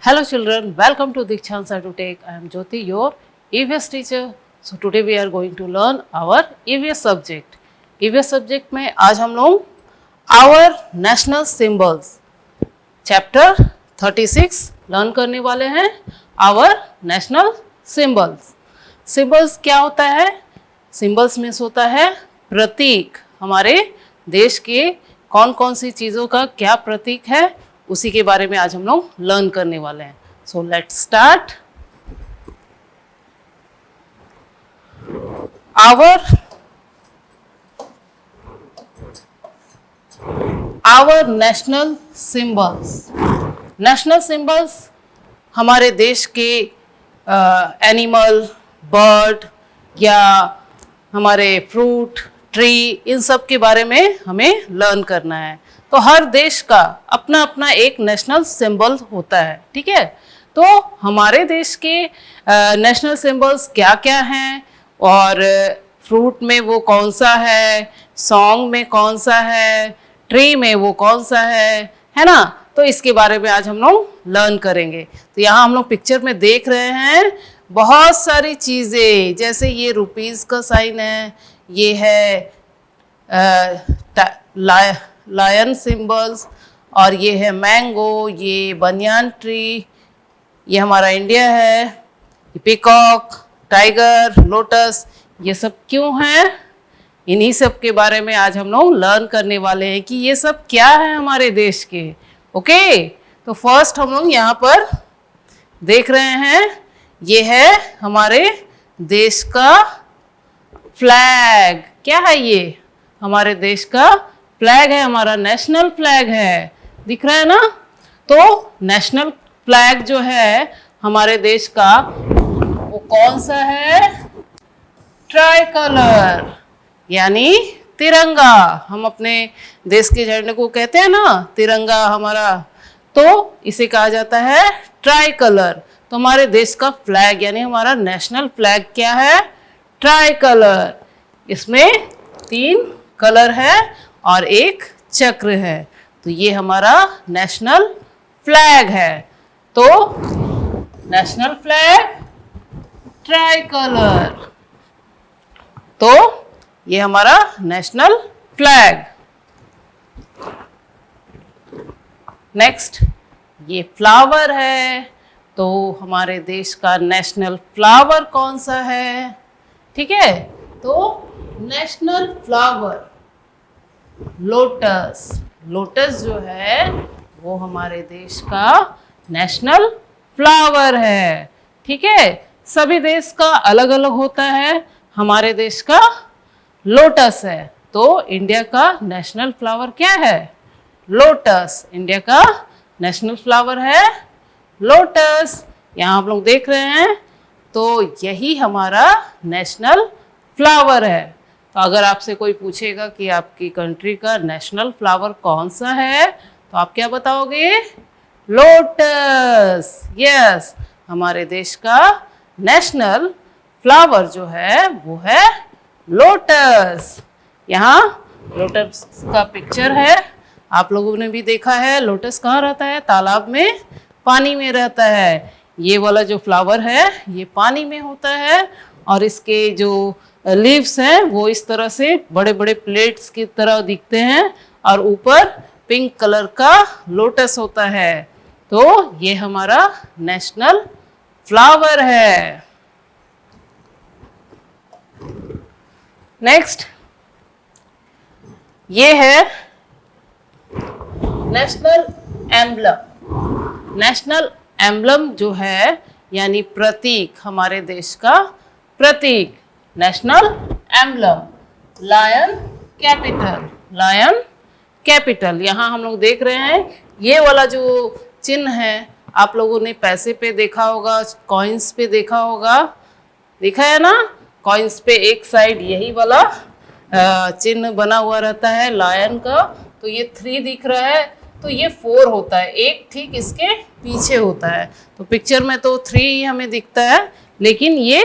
Hello children, welcome to Dikshant Cytotech. I am Jyoti, your EVS teacher. So today we are going to learn our EVS subject. EVS subject में आज हम लोग our national symbols chapter 36 learn करने वाले हैं. our national symbols. Symbols क्या होता है? Symbols मीन्स होता है प्रतीक. हमारे देश के कौन कौन सी चीज़ों का क्या प्रतीक है, उसी के बारे में आज हम लोग लर्न करने वाले हैं. So let's start. Our national symbols. National symbols हमारे देश के एनिमल, बर्ड या हमारे फ्रूट, ट्री, इन सब के बारे में हमें लर्न करना है. तो हर देश का अपना अपना एक नेशनल सिंबल होता है. ठीक है, तो हमारे देश के नेशनल सिंबल्स क्या क्या हैं और फ्रूट में वो कौन सा है, सॉन्ग में कौन सा है, ट्री में वो कौन सा है ना. तो इसके बारे में आज हम लोग लर्न करेंगे. तो यहाँ हम लोग पिक्चर में देख रहे हैं बहुत सारी चीज़ें, जैसे ये रुपीज़ का साइन है, ये है लायन सिंबल्स, और ये है मैंगो, ये बनियान ट्री, ये हमारा इंडिया है, ये पिकॉक, टाइगर, लोटस, ये सब क्यों हैं, इन्हीं सब के बारे में आज हम लोग लर्न करने वाले हैं कि ये सब क्या है हमारे देश के. ओके, तो फर्स्ट हम लोग यहाँ पर देख रहे हैं, ये है हमारे देश का फ्लैग. क्या है ये? हमारे देश का फ्लैग है, हमारा नेशनल फ्लैग है. दिख रहा है ना. तो नेशनल फ्लैग जो है हमारे देश का, वो कौन सा है? ट्राई कलर, यानी तिरंगा. हम अपने देश के झंडे को कहते हैं ना तिरंगा हमारा, तो इसे कहा जाता है ट्राई कलर. तो हमारे देश का फ्लैग यानी हमारा नेशनल फ्लैग क्या है? Try colour. इसमें 3 कलर है और एक चक्र है. तो ये हमारा नेशनल फ्लैग है. तो नेशनल फ्लैग, ट्राई कलर, तो ये हमारा नेशनल फ्लैग. नेक्स्ट, ये फ्लावर है. तो हमारे देश का नेशनल फ्लावर कौन सा है? ठीक है, तो नेशनल फ्लावर लोटस. लोटस जो है वो हमारे देश का नेशनल फ्लावर है. ठीक है, सभी देश का अलग अलग होता है. हमारे देश का लोटस है. तो इंडिया का नेशनल फ्लावर क्या है? लोटस. इंडिया का नेशनल फ्लावर है लोटस. यहाँ आप लोग देख रहे हैं, तो यही हमारा नेशनल फ्लावर है. तो अगर आपसे कोई पूछेगा कि आपकी कंट्री का नेशनल फ्लावर कौन सा है, तो आप क्या बताओगे? लोटस. यस, हमारे देश का नेशनल फ्लावर जो है वो है लोटस. यहाँ लोटस का पिक्चर है, आप लोगों ने भी देखा है. लोटस कहाँ रहता है? तालाब में, पानी में रहता है. ये वाला जो फ्लावर है ये पानी में होता है, और इसके जो लीव्स हैं वो इस तरह से बड़े बड़े प्लेट्स की तरह दिखते हैं, और ऊपर पिंक कलर का लोटस होता है. तो ये हमारा नेशनल फ्लावर है. नेक्स्ट, ये है नेशनल एम्बलम. नेशनल एम्बलम जो है यानी प्रतीक, हमारे देश का प्रतीक, national emblem. Lion capital. Lion capital. यहाँ हम लोग देख रहे हैं ये वाला जो चिन्ह है, आप लोगों ने पैसे पे देखा होगा, कॉइन्स पे देखा होगा, देखा है ना. कॉइन्स पे एक साइड यही वाला चिन्ह बना हुआ रहता है लायन का. तो ये 3 दिख रहा है, तो ये 4 होता है. एक ठीक इसके पीछे होता है. तो पिक्चर में तो 3 ही हमें दिखता है, लेकिन ये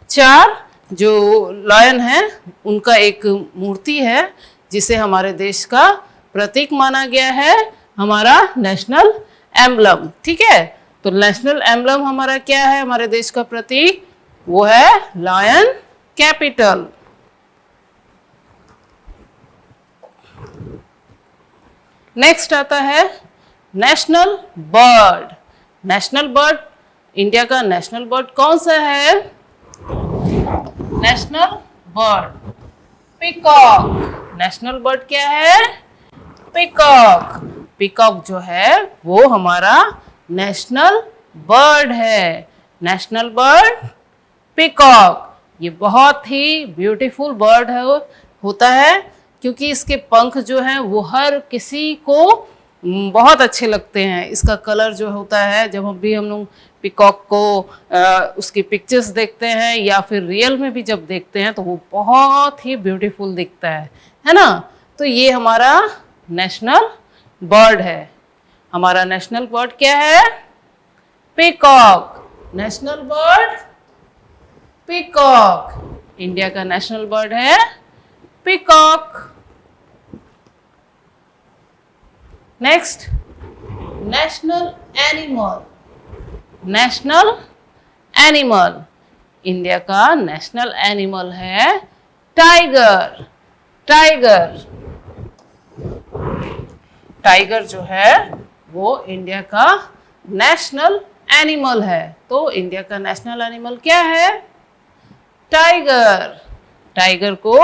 4 जो लायन है उनका एक मूर्ति है, जिसे हमारे देश का प्रतीक माना गया है, हमारा नेशनल एम्बलम. ठीक है, तो नेशनल एम्बलम हमारा क्या है, हमारे देश का प्रतीक वो है लायन कैपिटल। नेक्स्ट आता है national bird. National bird, India का नेशनल बर्ड कौन सा है? National bird peacock. National bird क्या है? पीकॉक। पीकॉक जो है वो हमारा नेशनल बर्ड है। National bird peacock. ये बहुत ही ब्यूटीफुल बर्ड है, होता है, क्योंकि इसके पंख जो हैं वो हर किसी को बहुत अच्छे लगते हैं। इसका कलर जो होता है, जब हम लोग पीकॉक को उसकी पिक्चर्स देखते हैं या फिर रियल में भी जब देखते हैं तो वो बहुत ही ब्यूटीफुल दिखता है ना। तो ये हमारा नेशनल बर्ड है। हमारा नेशनल बर्ड क्या है? Peacock. National bird peacock. India का नेशनल बर्ड है peacock. Next national animal. National animal, India का नेशनल एनिमल है टाइगर। टाइगर। टाइगर जो है वो इंडिया का नेशनल एनिमल है। तो इंडिया का नेशनल एनिमल क्या है? टाइगर। टाइगर को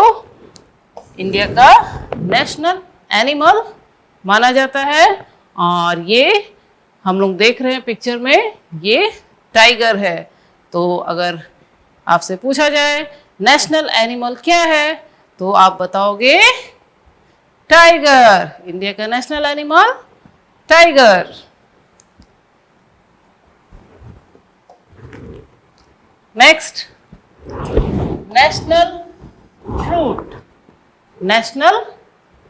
इंडिया का नेशनल एनिमल माना जाता है। और ये हम लोग देख रहे हैं पिक्चर में, ये टाइगर है। तो अगर आपसे पूछा जाए नेशनल एनिमल क्या है तो आप बताओगे टाइगर। इंडिया का national animal tiger. Next national fruit. National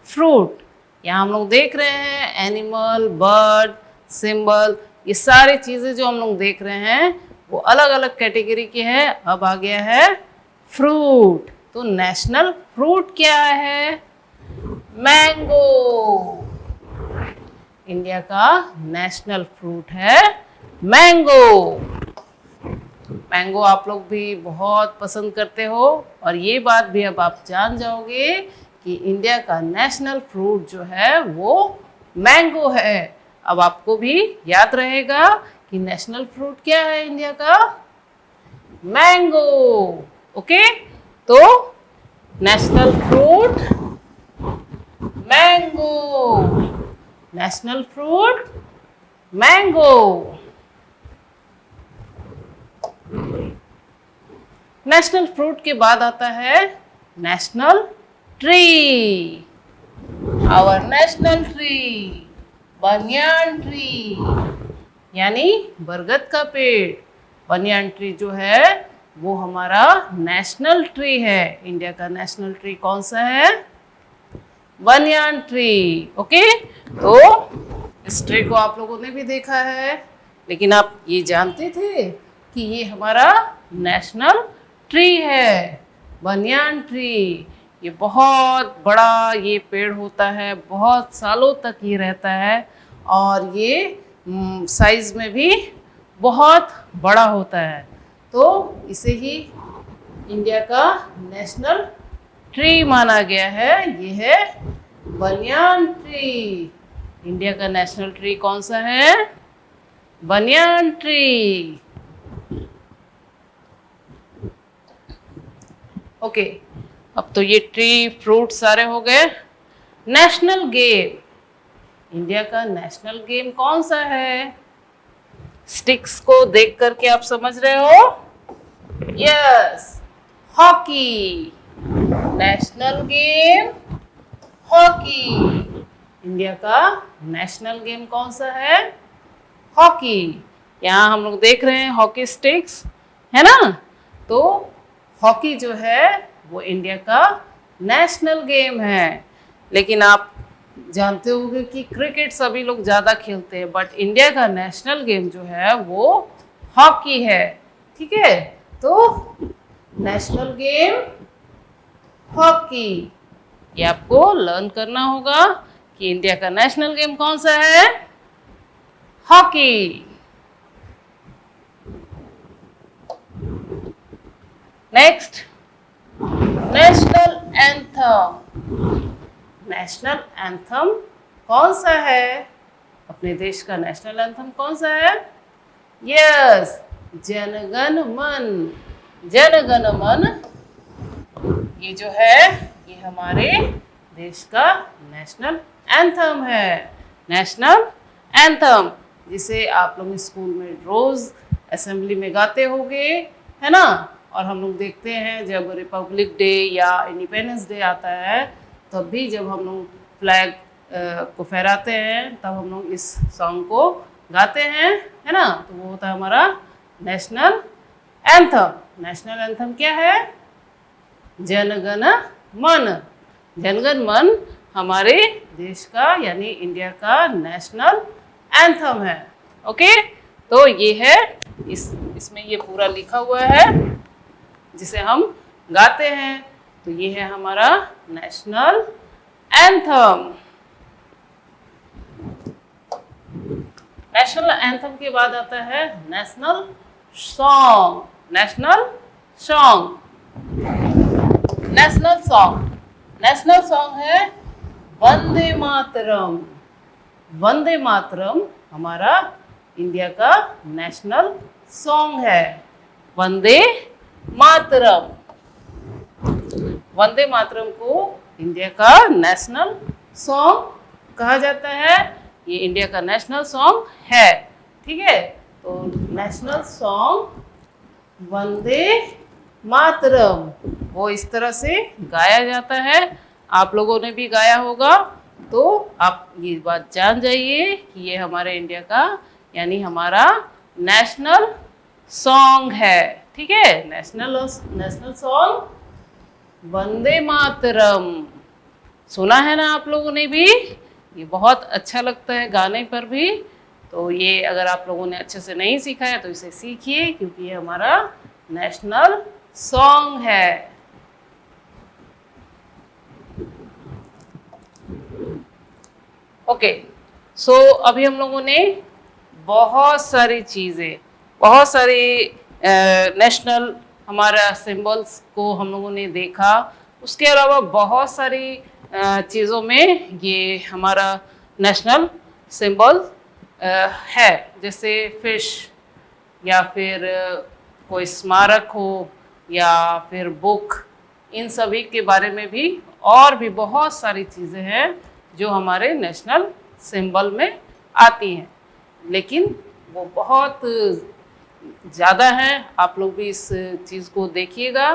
fruit, यहाँ हम लोग देख रहे हैं एनिमल, बर्ड, सिंबल, ये सारी चीजें जो हम लोग देख रहे हैं वो अलग अलग कैटेगरी की है। अब आ गया है फ्रूट। तो नेशनल फ्रूट क्या है? मैंगो। इंडिया का नेशनल फ्रूट है मैंगो। मैंगो आप लोग भी बहुत पसंद करते हो, और ये बात भी अब आप जान जाओगे कि इंडिया का नेशनल फ्रूट जो है वो मैंगो है। अब आपको भी याद रहेगा कि नेशनल फ्रूट क्या है इंडिया का? मैंगो। ओके, तो national fruit mango. National fruit mango. National fruit के बाद आता है national tree. Our national tree banyan tree, यानी बरगद का पेड़। बनियान ट्री जो है वो हमारा नेशनल ट्री है। इंडिया का नेशनल ट्री कौन सा है? Banyan tree. ओके, तो इस ट्री को आप लोगों ने भी देखा है, लेकिन आप ये जानते थे कि ये हमारा नेशनल ट्री है, बनियान ट्री। ये बहुत बड़ा ये पेड़ होता है, बहुत सालों तक ये रहता है, और ये साइज में भी बहुत बड़ा होता है। तो इसे ही इंडिया का नेशनल ट्री माना गया है। ये है बनियान ट्री। इंडिया का नेशनल ट्री कौन सा है? Banyan tree. ओके, अब तो ये ट्री फ्रूट सारे हो गए। नेशनल गेम, इंडिया का नेशनल गेम कौन सा है? स्टिक्स को देख करके आप समझ रहे हो? Yes, hockey. National game hockey. India का नेशनल गेम कौन सा है? हॉकी। यहाँ हम लोग देख रहे हैं हॉकी स्टिक्स, है ना। तो हॉकी जो है वो इंडिया का नेशनल गेम है। लेकिन आप जानते होंगे कि क्रिकेट सभी लोग ज़्यादा खेलते हैं, बट इंडिया का नेशनल गेम जो है वो हॉकी है। ठीक है, तो नेशनल गेम हॉकी, ये आपको लर्न करना होगा कि इंडिया का नेशनल गेम कौन सा है? Hockey. Next, national anthem. National anthem कौन सा है? अपने देश का नेशनल एंथम कौन सा है? यस, जनगण मन। जनगण मन, ये जो है ये हमारे देश का नेशनल एंथम है। नेशनल एंथम जिसे आप लोग स्कूल में रोज असेंबली में गाते होंगे, है ना। और हम लोग देखते हैं जब रिपब्लिक डे या इंडिपेंडेंस डे आता है, तब भी जब हम लोग फ्लैग को फहराते हैं, तब हम लोग इस सॉन्ग को गाते हैं, है ना। तो वो होता है हमारा नेशनल एंथम। नेशनल एंथम क्या है? जनगण मन। जनगण मन हमारे देश का यानी इंडिया का नेशनल एंथम है। ओके, तो ये है, इसमें ये पूरा लिखा हुआ है जिसे हम गाते हैं। तो ये है हमारा नेशनल एंथम। नेशनल एंथम के बाद आता है national song. National song, national song, national song है वंदे मातरम। वंदे मातरम हमारा इंडिया का नेशनल सॉन्ग है। वंदे मातरम, वंदे मातरम को इंडिया का नेशनल सॉन्ग कहा जाता है। ये इंडिया का नेशनल सॉन्ग है, ठीक है। तो नेशनल सॉन्ग वंदे मातरम वो इस तरह से गाया जाता है। आप लोगों ने भी गाया होगा, तो आप ये बात जान जाइए कि ये हमारे इंडिया का यानी हमारा नेशनल सॉन्ग है, ठीक है। नेशनल सॉन्ग वंदे मातरम सुना है ना आप लोगों ने भी? ये बहुत अच्छा लगता है गाने पर भी। तो ये अगर आप लोगों ने अच्छे से नहीं सीखा है तो इसे सीखिए, क्योंकि ये हमारा नेशनल सॉन्ग है। ओके, सो अभी हम लोगों ने बहुत सारी चीज़ें, बहुत सारी नेशनल हमारा सिंबल्स को हम लोगों ने देखा। उसके अलावा बहुत सारी चीज़ों में ये हमारा नेशनल सिंबल है, जैसे फिश या फिर कोई स्मारक हो या फिर बुक, इन सभी के बारे में भी और भी बहुत सारी चीज़ें हैं जो हमारे नेशनल सिंबल में आती हैं, लेकिन वो बहुत ज़्यादा है। आप लोग भी इस चीज़ को देखिएगा।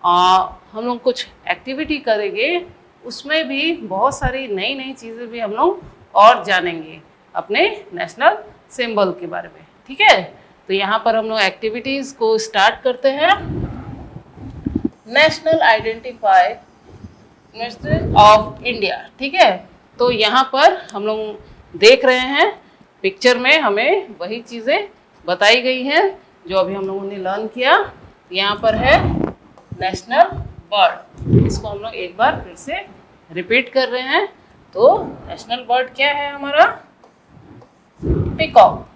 हम लोग कुछ एक्टिविटी करेंगे, उसमें भी बहुत सारी नई नई चीज़ें भी हम लोग और जानेंगे अपने नेशनल सिंबल के बारे में, ठीक है। तो यहाँ पर हम लोग एक्टिविटीज़ को स्टार्ट करते हैं। नेशनल आइडेंटिफायर ऑफ इंडिया, ठीक है। तो यहाँ पर हम लोग देख रहे हैं पिक्चर में हमें वही चीज़ें बताई गई हैं जो अभी हम लोगों ने लर्न किया। यहाँ पर है नेशनल बर्ड, इसको हम लोग एक बार फिर से रिपीट कर रहे हैं। तो नेशनल बर्ड क्या है हमारा? Peacock.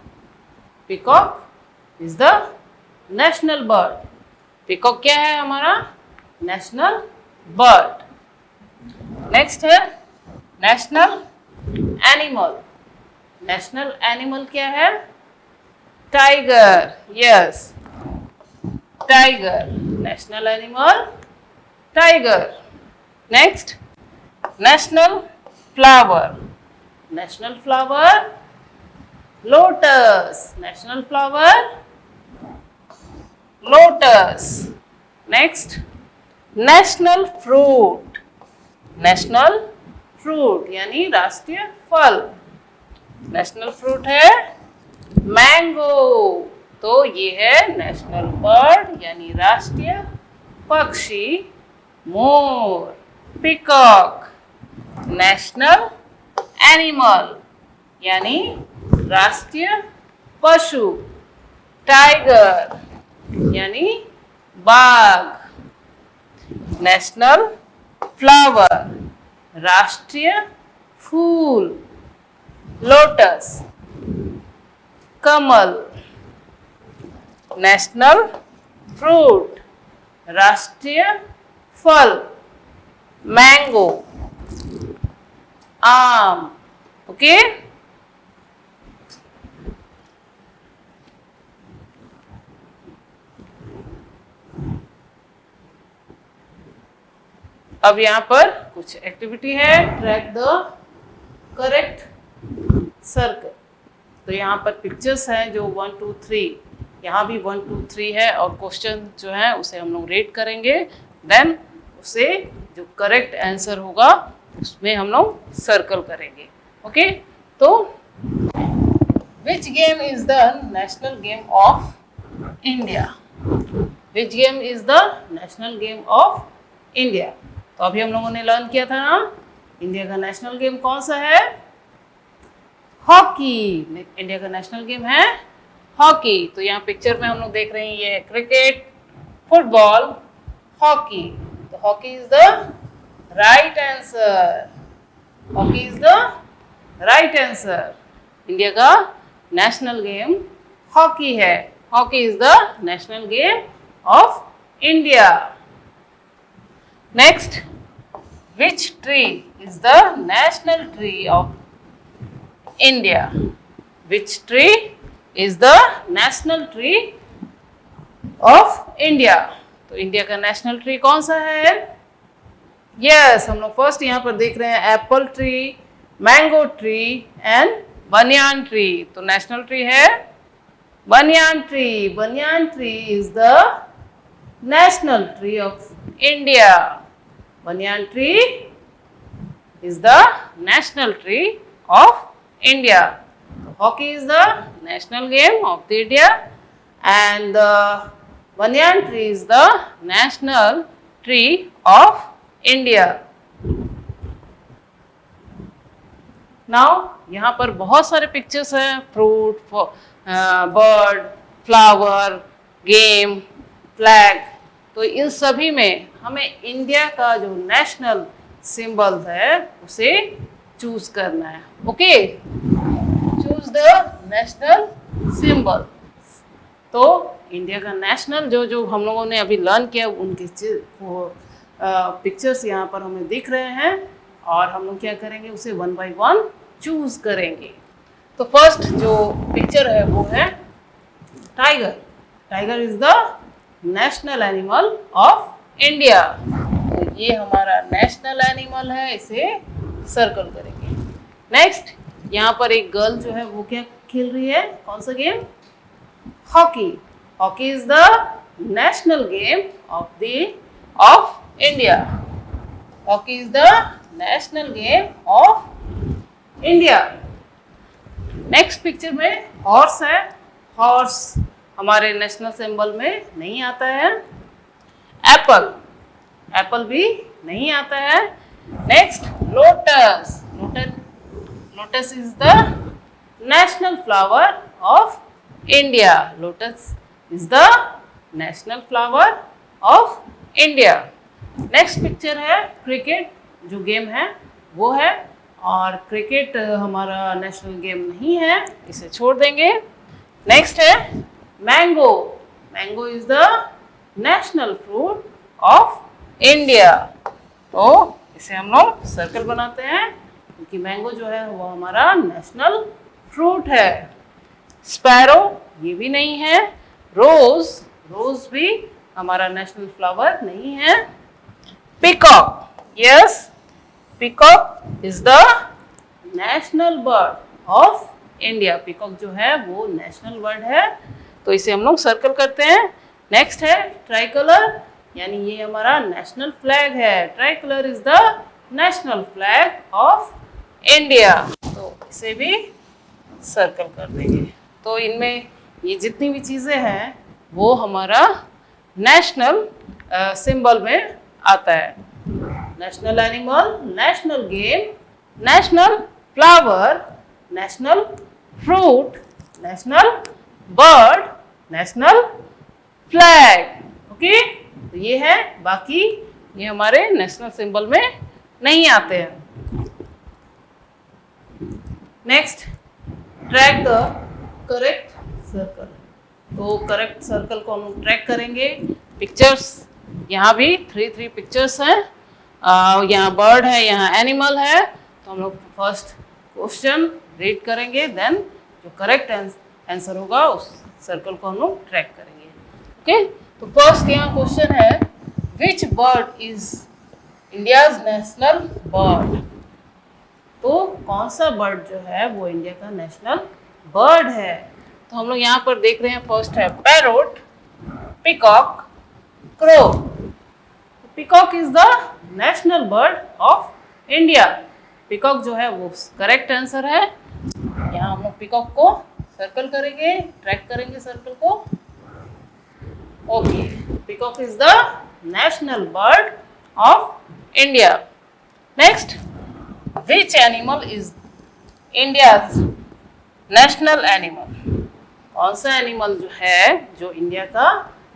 Peacock is the national bird. Peacock क्या है हमारा? National bird. नेक्स्ट है नेशनल एनिमल। नेशनल एनिमल क्या है? Tiger. Yes, tiger, national animal tiger. Next national flower. National flower lotus. National flower lotus. Next national fruit. National fruit यानी राष्ट्रीय फल। National fruit है मैंगो। तो ये है नेशनल बर्ड यानी राष्ट्रीय पक्षी मोर। पीकॉक। नेशनल एनिमल यानी राष्ट्रीय पशु टाइगर यानी बाघ। नेशनल फ्लावर राष्ट्रीय फूल लोटस कमल। नेशनल फ्रूट राष्ट्रीय फल, मैंगो, आम। ओके, अब यहाँ पर कुछ एक्टिविटी है, ट्रैक द करेक्ट सर्कल। तो यहाँ पर पिक्चर्स हैं जो 1 2 3, यहाँ भी 1 2 3 है, और क्वेश्चन जो है उसे हम लोग रेट करेंगे, देन उसे जो करेक्ट आंसर होगा उसमें हम लोग सर्कल करेंगे। ओके, तो which game is the national game of India? Which game is the national game of India? तो अभी हम लोगों ने लर्न किया था ना, इंडिया का नेशनल गेम कौन सा है? हॉकी। इंडिया का नेशनल गेम है हॉकी। तो यहाँ पिक्चर में हम लोग देख रहे हैं ये क्रिकेट, फुटबॉल, हॉकी। तो hockey is the right answer. Hockey is the right answer. India का नेशनल गेम हॉकी है। Hockey is the national game of India. Next, which tree is the national tree of India? Which tree is the national tree of India? तो India का national tree कौन सा है? Yes, हम लोग first यहाँ पर देख रहे हैं Apple tree, mango tree and banyan tree. तो नेशनल ट्री है banyan tree. Banyan tree is the national tree of India. Banyan tree is the national tree of India. Hockey is the national game of the India, and the banyan tree is the national tree of India. Now यहाँ पर बहुत सारे pictures हैं, fruit, bird, flower, game, flag. तो इन सभी में हमें India का जो नेशनल सिंबल है उसे चूज करना है। Okay, choose the national symbol. तो इंडिया का नेशनल जो जो हम लोगों ने अभी लर्न किया उनके पिक्चर्स यहाँ पर हमें दिख रहे हैं, और हम लोग क्या करेंगे, उसे 1 by 1 चूज करेंगे। तो फर्स्ट जो पिक्चर है वो है tiger. Tiger is the national animal of India. तो ये हमारा नेशनल एनिमल है, इसे सर्कल करेंगे। नेक्स्ट, यहाँ पर एक गर्ल जो है वो क्या खेल रही है, कौन सा game? Hockey. Hockey is the national game of India. Hockey is the national game of India. Next picture में हॉर्स है। हॉर्स हमारे नेशनल सिंबल में नहीं आता है। एप्पल, एप्पल भी नहीं आता है। Next, lotus. Lotus is the national flower of India. Lotus is the national flower of India. Next picture है क्रिकेट, जो गेम है वो है, और क्रिकेट हमारा नेशनल गेम नहीं है, इसे छोड़ देंगे। नेक्स्ट है mango. Mango is the national fruit of India. तो इसे हम लोग सर्कल बनाते हैं, क्योंकि मैंगो जो है वो हमारा नेशनल फ्रूट है। स्पैरो, ये भी नहीं है। रोज, रोज भी हमारा नेशनल फ्लावर नहीं है। Peacock, yes, peacock is the national bird of India. Peacock जो है वो नेशनल बर्ड है, तो इसे हम लोग सर्कल करते हैं। नेक्स्ट है ट्राई कलर, यानी ये हमारा नेशनल फ्लैग है। Try colour is the national flag of India, तो इसे भी सर्कल कर देंगे। तो इनमें ये जितनी भी चीज़ें हैं वो हमारा नेशनल सिंबल में आता है। National animal, national game, national flower, national fruit, national bird, national flag. Okay, तो ये है, बाकी ये हमारे नेशनल सिंबल में नहीं आते हैं। Next, track the correct circle. तो करेक्ट सर्कल को हम ट्रैक करेंगे। पिक्चर्स यहाँ भी थ्री पिक्चर्स हैं। यहाँ बर्ड है, यहाँ एनिमल है। तो हम लोग फर्स्ट क्वेश्चन रीड करेंगे, देन जो करेक्ट आंसर होगा उस सर्कल को हम लोग ट्रैक करेंगे। ओके, तो फर्स्ट यहाँ क्वेश्चन है, which bird is India's national bird. तो कौन सा बर्ड जो है वो इंडिया का नेशनल बर्ड है। तो हम लोग यहाँ पर देख रहे हैं, फर्स्ट है parrot, peacock, crow. Peacock is the national bird of India. Peacock जो है वो करेक्ट आंसर है। यहाँ हम लोग पीकॉक को सर्कल करेंगे, ट्रैक करेंगे सर्कल को। Okay, peacock is the national bird of India. Next, which animal is India's national animal. कौन सा एनिमल जो है जो इंडिया का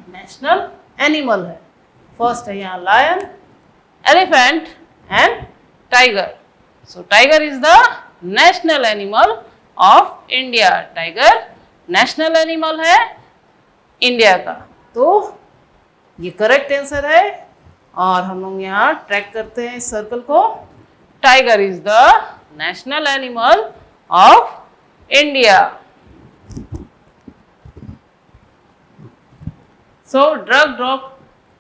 नेशनल एनिमल है। फर्स्ट है यहाँ lion, elephant and tiger. So tiger is the national animal of India. Tiger national animal है इंडिया का। तो ये करेक्ट आंसर है और हम लोग यहाँ ट्रैक करते हैं इस सर्कल को। Tiger is the national animal of India. So drop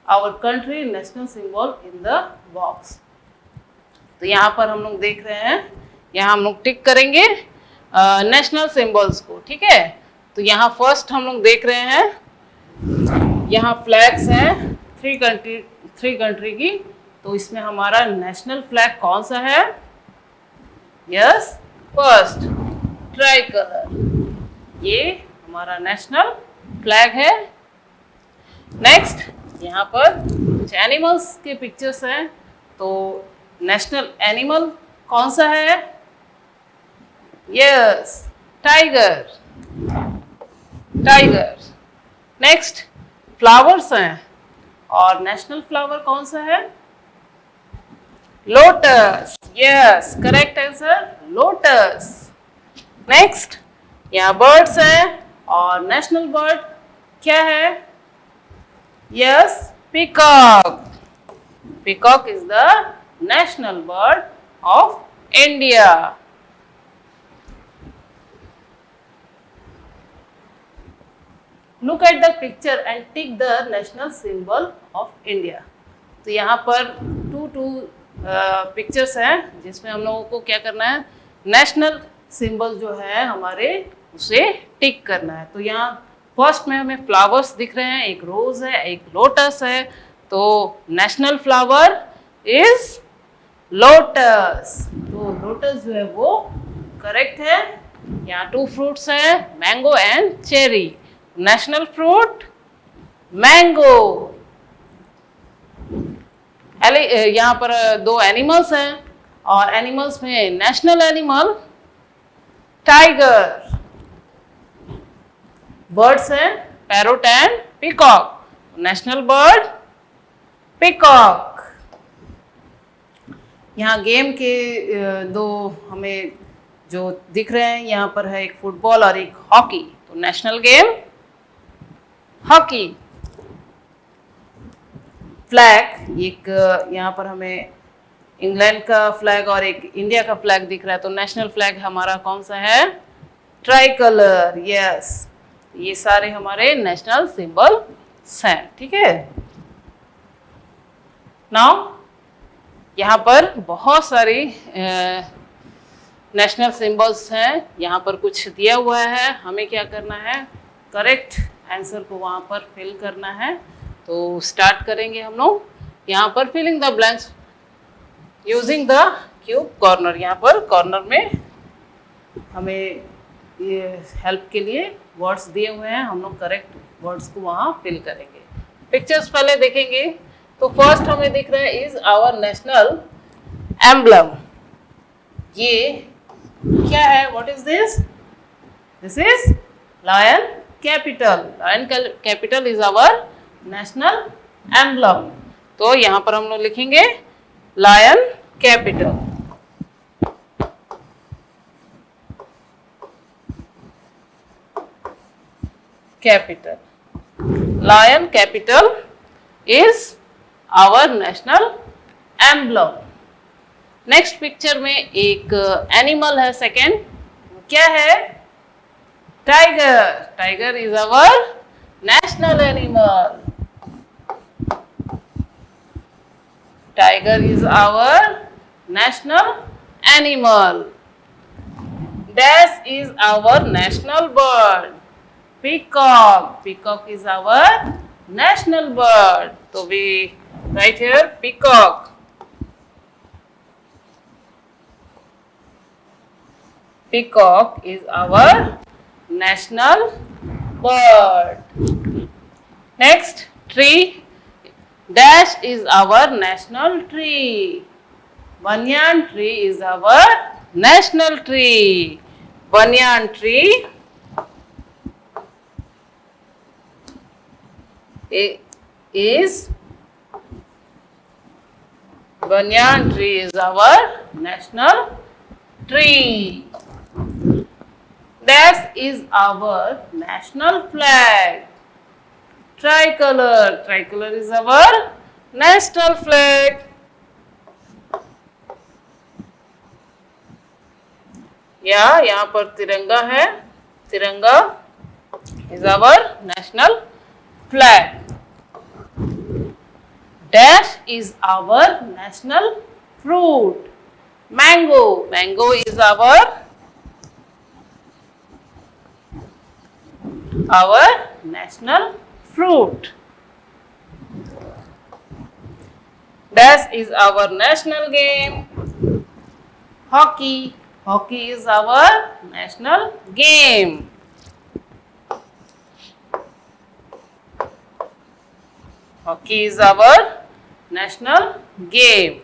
our country national symbol in the box. तो यहाँ पर हम लोग देख रहे हैं, यहाँ हम लोग टिक करेंगे नेशनल सिंबल्स को। ठीक है, तो यहाँ फर्स्ट हम लोग देख रहे हैं, यहाँ फ्लैग्स हैं थ्री कंट्री की। तो इसमें हमारा नेशनल फ्लैग कौन सा है। यस, फर्स्ट ट्राई कलर, ये हमारा नेशनल फ्लैग है। नेक्स्ट, यहाँ पर कुछ एनिमल्स के पिक्चर्स हैं। तो नेशनल एनिमल कौन सा है। Yes, tiger. Tiger. Next, flowers हैं और नेशनल फ्लावर कौन सा है। Lotus. Yes, correct answer, lotus. Next, यहाँ बर्ड्स हैं और नेशनल बर्ड क्या है। Yes, peacock. Peacock is the national bird of India. Look at the picture and tick the national symbol of India. तो यहाँ पर टू पिक्चर्स हैं जिसमें हम लोगों को क्या करना है, नेशनल सिंबल जो है हमारे उसे टिक करना है। तो यहाँ फर्स्ट में हमें फ्लावर्स दिख रहे हैं, एक रोज है, एक लोटस है। तो नेशनल फ्लावर इज लोटस। तो लोटस जो है वो करेक्ट है। यहाँ टू फ्रूट्स हैं, mango and cherry. National fruit mango. यहाँ पर दो एनिमल्स हैं और एनिमल्स में नेशनल एनिमल टाइगर। बर्ड्स हैं parrot and peacock. National bird peacock. यहाँ गेम के दो हमें जो दिख रहे हैं, यहाँ पर है एक फुटबॉल और एक हॉकी। तो नेशनल गेम हॉकी। फ्लैग, एक यहाँ पर हमें इंग्लैंड का फ्लैग और एक इंडिया का फ्लैग दिख रहा है। तो नेशनल फ्लैग हमारा कौन सा है, ट्राई कलर। यस, ये सारे हमारे नेशनल सिंबल्स हैं। ठीक है, नाउ यहाँ पर बहुत सारी नेशनल सिंबल्स हैं। यहाँ पर कुछ दिया हुआ है, हमें क्या करना है, करेक्ट आंसर को वहाँ पर फिल करना है। तो स्टार्ट करेंगे हम लोग। यहाँ पर filling the blanks using the cube corner. यहाँ पर कॉर्नर में हमें ये हेल्प के लिए वर्ड्स दिए हुए हैं, हम लोग करेक्ट वर्ड्स को वहाँ फिल करेंगे। पिक्चर्स पहले देखेंगे। तो फर्स्ट हमें दिख रहा है इज आवर नेशनल एम्बलम। ये क्या है, what is this, this is lion capital. Lion capital is our national emblem. तो यहाँ पर हम लोग लिखेंगे lion capital. Capital, lion capital is our national emblem. Next picture में एक एनिमल है सेकेंड, क्या है? Tiger. Tiger is our national animal. Tiger is our national animal. Dash is our national bird. Peacock. Peacock is our national bird. So we write here peacock. Peacock is our national bird. Next, tree. Dash is our national tree. Banyan tree is our national tree. Banyan tree is our national tree. That is our national flag. Tricolor. Tricolor is our national flag. यहाँ पर तिरंगा है, तिरंगा is our national flag. Dash is our national fruit. Mango. Mango is our national fruit. Dash is our national game. Hockey. Hockey is our national game. Hockey is our national game.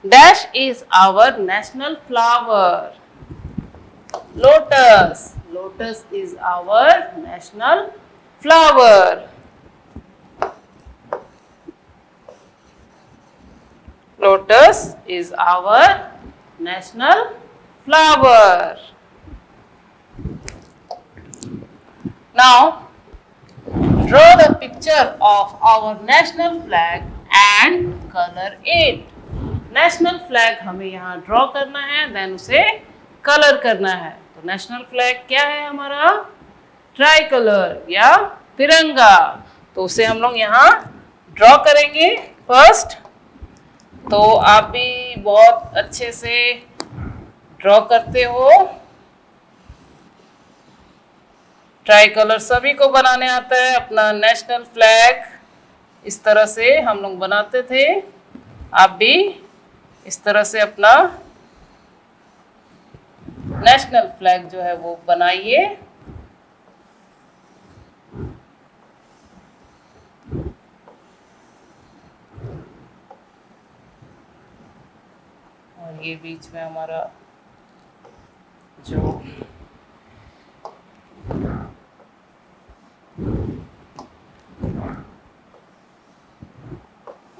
Dash is our national flower. Lotus. Lotus is our national flower. Lotus is our national flower. Now, draw the picture of our national flag and color it. National flag हमें यहाँ draw करना है, then उसे colour करना है। तो national flag क्या है हमारा? ट्राई कलर या तिरंगा। तो उसे हम लोग यहाँ ड्रॉ करेंगे फर्स्ट। तो आप भी बहुत अच्छे से ड्रॉ करते हो। ट्राई कलर सभी को बनाने आता है। अपना नेशनल फ्लैग इस तरह से हम लोग बनाते थे, आप भी इस तरह से अपना नेशनल फ्लैग जो है वो बनाइए। और ये बीच में हमारा जो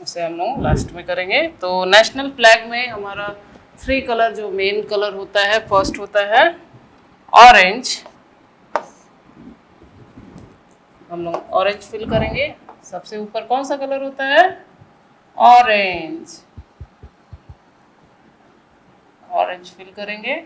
उसे हम लोग लास्ट में करेंगे। तो नेशनल फ्लैग में हमारा 3 कलर जो मेन कलर होता है, फर्स्ट होता है ऑरेंज। हम लोग ऑरेंज फिल करेंगे। सबसे ऊपर कौन सा कलर होता है? ऑरेंज। ऑरेंज फिल करेंगे।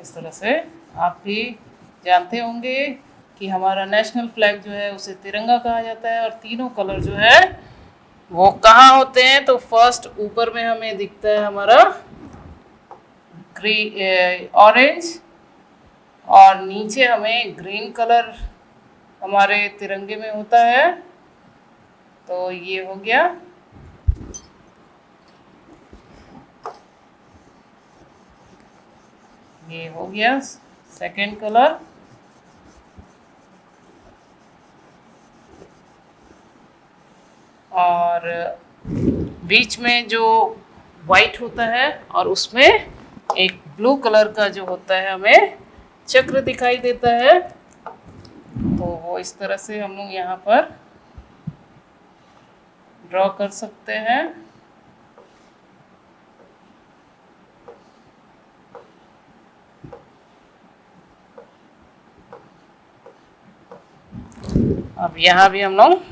इस तरह से आप भी जानते होंगे कि हमारा नेशनल फ्लैग जो है उसे तिरंगा कहा जाता है। और तीनों कलर जो है वो कहाँ होते हैं? तो फर्स्ट ऊपर में हमें दिखता है हमारा ऑरेंज, और नीचे हमें ग्रीन कलर हमारे तिरंगे में होता है। तो ये हो गया सेकंड कलर। और बीच में जो वाइट होता है और उसमें एक ब्लू कलर का जो होता है हमें चक्र दिखाई देता है। तो वो इस तरह से हम लोग यहाँ पर ड्रॉ कर सकते हैं। अब यहाँ भी हम लोग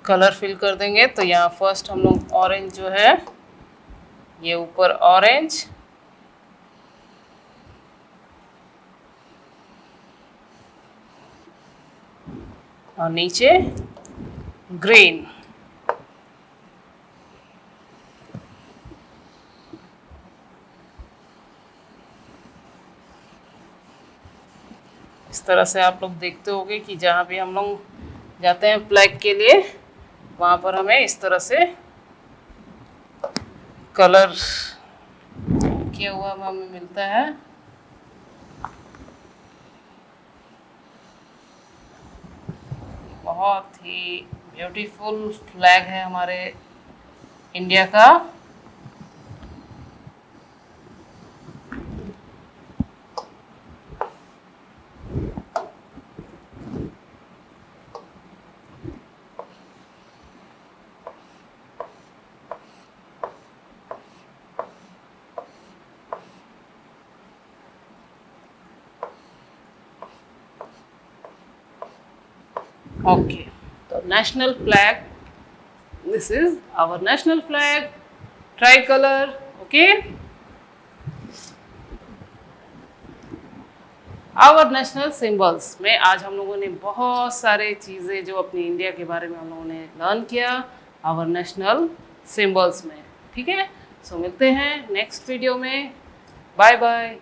कलर फिल कर देंगे। तो यहाँ फर्स्ट हम लोग ऑरेंज जो है, ये ऊपर ऑरेंज, और नीचे ग्रीन। इस तरह से आप लोग देखते होंगे कि जहाँ भी हम लोग जाते हैं फ्लैग के लिए, वहाँ पर हमें इस तरह से कलर किया हुआ हमें मिलता है। बहुत ही ब्यूटीफुल फ्लैग है हमारे इंडिया का। ओके, तो national flag, this is our national flag, tricolour. Okay, our national symbols में आज हम लोगों ने बहुत सारे चीज़ें जो अपनी इंडिया के बारे में हम लोगों ने लर्न किया आवर नेशनल सिंबल्स में। ठीक है, सो मिलते हैं नेक्स्ट वीडियो में। Bye bye.